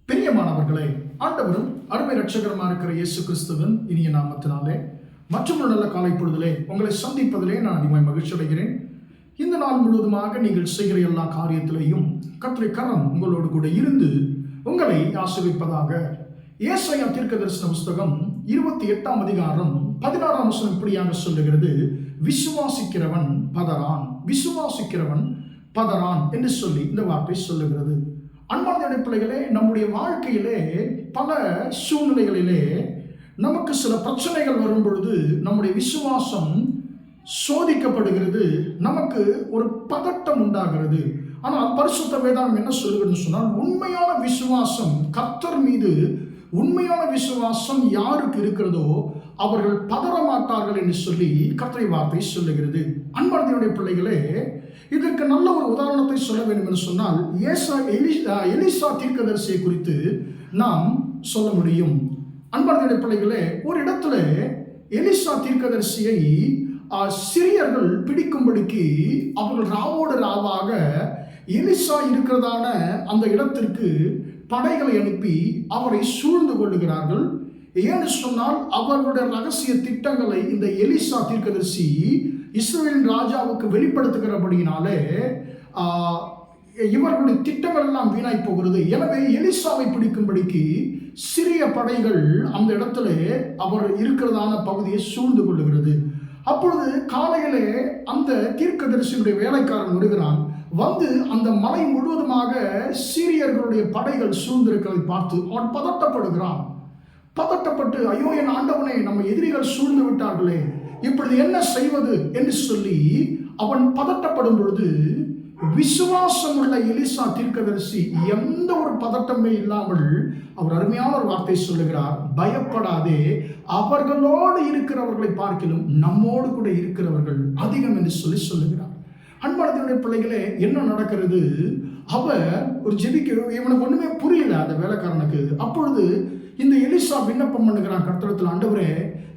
பிரியமானவர்களே, ஆண்டவரும் அருமை ரட்சகரமாக இருக்கிற இயேசு கிறிஸ்துவின் இனிய நாமத்தினாலே மற்றும் ஒரு நல்ல காலை பொழுதிலே உங்களை சந்திப்பதிலே நான் அதிகமாக மகிழ்ச்சி அடைகிறேன். இந்த நாள் முழுவதுமாக நீங்கள் செய்கிற எல்லா காரியத்திலேயும் கர்த்தருடைய கரம் உங்களோடு கூட இருந்து உங்களை ஆசீர்வதிப்பதாக. ஏசாயா தீர்க்கதரிசன புஸ்தகம் 28ஆம் அதிகாரம் 16ஆம் வசனம் இப்படியாக சொல்லுகிறது, விசுவாசிக்கிறவன் பதறான், விசுவாசிக்கிறவன் பதறான் என்று சொல்லி இந்த வார்த்தை சொல்லுகிறது. அன்பான பிள்ளைகளே, நம்முடைய வாழ்க்கையிலே பல சூழ்நிலைகளிலே நமக்கு சில பிரச்சனைகள் வரும் பொழுது நம்முடைய விசுவாசம் சோதிக்கப்படுகிறது, நமக்கு ஒரு பதட்டம் உண்டாகிறது. ஆனால் பரிசுத்த வேதாகம் என்ன சொல்லுகிறதுன்னு சொன்னால், உண்மையான விசுவாசம் கர்த்தர் மீது உண்மையான விசுவாசம் யாருக்கு இருக்கிறதோ அவர்கள் பதற மாட்டார்கள் என்று சொல்லி கர்த்தரை வார்த்தை சொல்லுகிறது. அன்பான பிள்ளைகளே, இதற்கு நல்ல ஒரு உதாரணத்தை சொல்ல வேண்டும் என்று சொன்னால் எலிசா தீர்க்கதரிசியை குறித்து நாம் சொல்ல முடியும். அன்பான பிள்ளைகளே, ஒரு இடத்துல எலிசா தீர்க்கதரிசியை சிரியர்கள் பிடிக்கும்படிக்கு அவர்கள் ராவோடு ராவாக எலிசா இருக்கிறதான அந்த இடத்திற்கு படைகளை அனுப்பி அவரை சூழ்ந்து கொள்ளுகிறார்கள். ஏன்னு சொன்னால், அவர்களுடைய ரகசிய திட்டங்களை இந்த எலிசா தீர்க்கதரிசி இஸ்ரவேலின் ராஜாவுக்கு வெளிப்படுத்துகிறபடியினாலே இவர்களுடைய திட்டங்கள் எல்லாம் வீணாய் போகிறது. எனவே எலிசாவை பிடிக்கும்படிக்கு சிறிய படைகள் அந்த இடத்துல அவர் இருக்கிறதான பகுதியை சூழ்ந்து கொள்ளுகிறது. அப்பொழுது காலையிலே அந்த தீர்க்கதரிசியுடைய வேலைக்காரன் வருகிறான். வந்து அந்த மலை முழுவதுமாக சீரியர்களுடைய படைகள் சூழ்ந்திருக்கிறதை பார்த்து அவன் பதட்டப்படுகிறான். பதட்டப்பட்டு, ஐயோ என் ஆண்டவனே, நம்ம எதிரிகள் சூழ்ந்து விட்டார்களே, இப்பொழுது என்ன செய்வது என்று சொல்லி அவன் பதட்டப்படும் பொழுது விசுவாசம் உள்ள எலிசா தீர்க்கதரிசி எந்த ஒரு பதட்டமே இல்லாமல் அவர் அருமையான ஒரு வார்த்தை சொல்லுகிறார், பயப்படாதே, அவர்களோடு இருக்கிறவர்களை பார்க்கிலும் நம்மோடு கூட இருக்கிறவர்கள் அதிகம் என்று சொல்லி சொல்லுகிறார். அன்பானவருடைய பிள்ளைகளே, என்ன நடக்கிறது? அவர் ஒரு இவனுக்கு ஒண்ணுமே புரியல அந்த வேலைக்காரனுக்கு. அப்பொழுது இந்த எலிசா விண்ணப்பம் பண்ணுகிறான் கர்த்தரிடத்தில், ஆண்டவரே,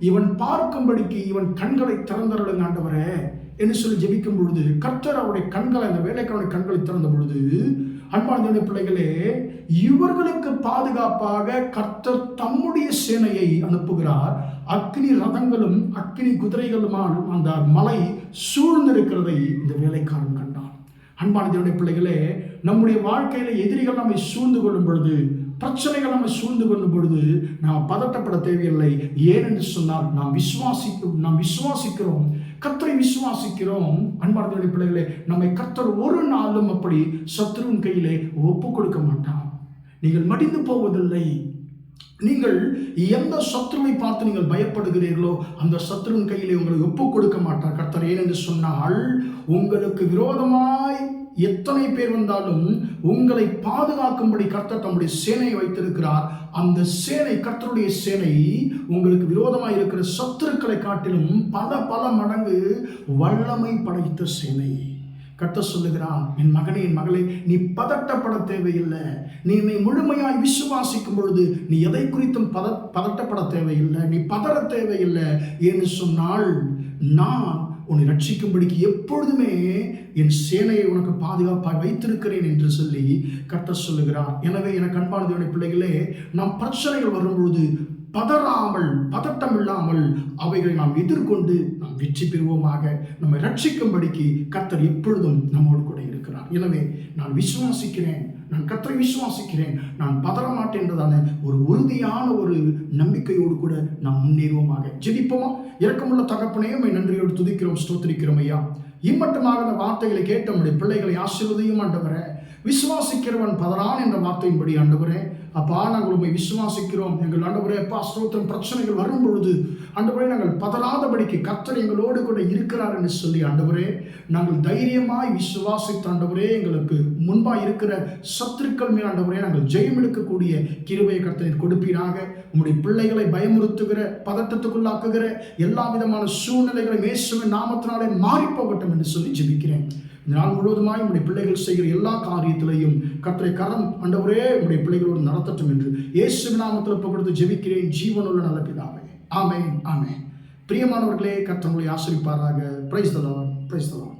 இவன் பார்க்கும்படிக்கு இவன் கண்களை திறந்தருளுங்க ஆண்டவரே என்று சொல்லி ஜெபிக்கும் பொழுது கர்த்தர் அவருடைய கண்களை, அந்த வேலைக்காரனுடைய கண்களை திறந்த பொழுது, அன்பான பிள்ளைகளே, இவர்களுக்கு பாதுகாப்பாக கர்த்தர் தம்முடைய சேனையை அனுப்புகிறார். அக்னி ரதங்களும் அக்னி குதிரைகளுமால் அந்த மலை சூழ்ந்திருக்கிறதை இந்த வேலைக்காரன் கண்டான். அன்பான தேவனுடைய பிள்ளைகளே, நம்முடைய வாழ்க்கையில எதிரிகள் நம்மை சூழ்ந்து கொள்ளும் பொழுது, பிரச்சனைகள் நம்மை சூழ்ந்து கொள்ளும் பொழுது நாம் பதட்டப்பட தேவையில்லை. ஏனென்று சொன்னால் நாம் விசுவாசிக்கிறோம், கர்த்தரை விசுவாசிக்கிறோம். அன்பான பிள்ளைகளே, நம்மை கர்த்தர் ஒரு நாளும் அப்படி சத்ருவின் கையிலே ஒப்பு கொடுக்க மாட்டான். நீங்கள் மடிந்து போவதில்லை. நீங்கள் எந்த சத்ருவை பார்த்து நீங்கள் பயப்படுகிறீர்களோ அந்த சத்ருவின் கையிலே உங்களை ஒப்பு கொடுக்க மாட்டார் கர்த்தர். ஏனென்று சொன்னால், உங்களுக்கு விரோதமாய் எத்தனை பேர் வந்தாலும் உங்களை பாதுகாக்கும்படி கர்த்தர் தம்முடைய சேனையை வைத்திருக்கிறார். அந்த சேனை, கர்த்தருடைய சேனை, உங்களுக்கு விரோதமாக இருக்கிற சத்துருக்களை காட்டிலும் பல பல மடங்கு வல்லமை படைத்த சேனை. கர்த்தர் சொல்லுகிறான், என் மகனே, என் மகளே, நீ பதட்டப்பட தேவையில்லை. நீ என்னை முழுமையாய் விசுவாசிக்கும் பொழுது நீ எதை குறித்தும் பதட்டப்பட தேவையில்லை, நீ பதற தேவையில்லை. ஏன்னு சொன்னால், நான் உன்னை ரட்சிக்கும்படிக்கு எப்பொழுதுமே என் சேனையை உனக்கு பாதுகாப்பாக வைத்திருக்கிறேன் என்று சொல்லி கர்த்தர் சொல்லுகிறார். எனவே எனக்கு அன்பான தேவனுடைய பிள்ளைகளே, நாம் பிரச்சனைகள் வரும்பொழுது பதறாமல், பதட்டம் இல்லாமல் அவைகளை நாம் எதிர்கொண்டு நாம் வெற்றி பெறுவோமாக. நம்மை ரட்சிக்கும்படிக்கு கர்த்தர் எப்பொழுதும் நம்மோடு கூட இருக்கிறார். எனவே நான் விசுவாசிக்கிறேன், நான் கர்த்தரை விசுவாசிக்கிறேன், நான் பதற மாட்டேன் என்றதான ஒரு உறுதியான ஒரு நம்பிக்கையோடு கூட நாம் முன்னேறுவோமாக. ஜெபிப்போமா? இரக்கமுள்ள தகப்பனே, உம்மை நன்றியோடு துதிக்கிறோம், ஸ்தோத்திரிக்கிறோம் ஐயா. இம்மட்டுமாக அந்த வார்த்தைகளை கேட்ட நம்முடைய பிள்ளைகளை ஆசீர்வதியும் ஆண்டவரே. விசுவாசிக்கிறவன் பதறான் என்ற வார்த்தையின்படி ஆண்டவரே, அப்பா, நாங்கள் உண்மை விசுவாசிக்கிறோம். எங்கள் ஆண்டவரே, அப்பா ஸ்தோத்திரம், பிரச்சனைகள் வரும் பொழுது ஆண்டவரே நாங்கள் பதறாதபடிக்கு கர்த்தர் எங்களோடு கூட இருக்கிறார் என்று சொல்லி ஆண்டவரே நாங்கள் தைரியமாய் விசுவாசித்த ஆண்டவரே, எங்களுக்கு முன்பாக இருக்கிற சத்துருக்கள் மேல் ஆண்டவரே நாங்கள் ஜெயம் எடுக்கக்கூடிய கிருபையை கர்த்தர் கொடுப்பீராக. உம்முடைய பிள்ளைகளை பயமுறுத்துகிற, பதட்டத்துக்குள்ளாக்குகிற எல்லா விதமான சூழ்நிலைகளை இயேசுவின் நாமத்தினாலே மாறி போகட்டும் என்று சொல்லி ஜெபிக்கிறேன். இந்த நாள் முழுவதுமாய் உடைய பிள்ளைகள் செய்கிற எல்லா காரியத்திலையும் கர்த்தரை கரம் ஆண்டவரே உடைய பிள்ளைகளோடு நடத்தட்டும் என்று இயேசுவின் நாமத்தில் பகிர்ந்து ஜெபிக்கிறேன், ஜீவனுள்ள நல்ல பிதாவே. ஆமென், ஆமென். பிரியமானவர்களே, கர்த்தர் உங்களை ஆசீர்வதிப்பாராக. Praise the Lord, praise the Lord.